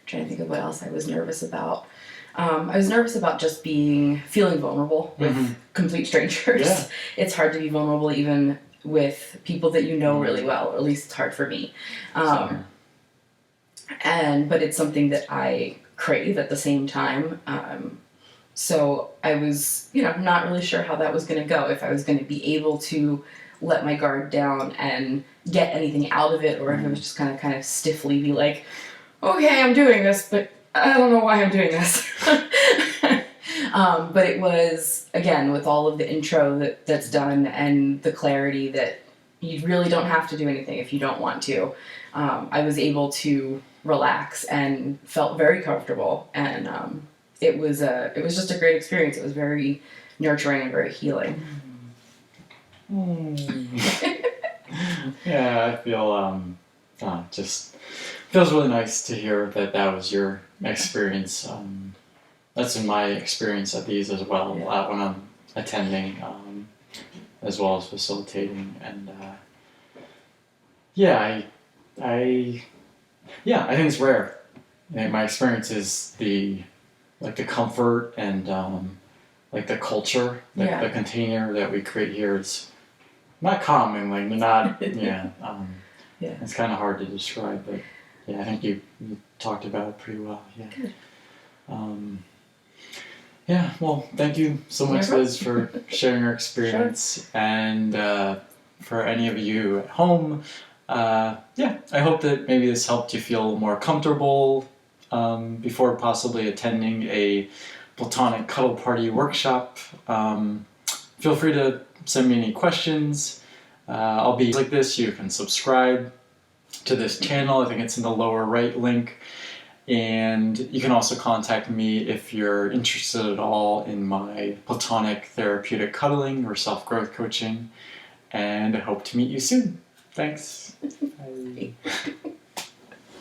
Trying to think of what else I was nervous about. I was nervous about just feeling vulnerable with complete strangers. Yeah. It's hard to be vulnerable even with people that you know really well, or at least it's hard for me. But it's something that I crave at the same time. So I was, not really sure how that was going to go, if I was going to be able to let my guard down and get anything out of it, or if it was just kind of stiffly be like, okay, I'm doing this, but I don't know why I'm doing this. But it was, again, with all of the intro that's done and the clarity that you really don't have to do anything if you don't want to, I was able to relax and felt very comfortable, and it was just a great experience. It was very nurturing and very healing. Yeah, I feel just feels really nice to hear that was your experience. That's been my experience at these as well, when I'm attending, as well as facilitating, and I think it's rare. And my experience is the comfort and the culture, the container that we create here is not common, it's kind of hard to describe, but I think you talked about it pretty well. Good. Well, thank you so much, Liz, for sharing your experience. Sure. And for any of you at home, I hope that maybe this helped you feel more comfortable before possibly attending a Platonic Cuddle Party Workshop. Feel free to send me any questions. I'll be like this. You can subscribe to this channel. I think it's in the lower right link. And you can also contact me if you're interested at all in my Platonic Therapeutic Cuddling or self-growth coaching. And I hope to meet you soon. Thanks. Bye.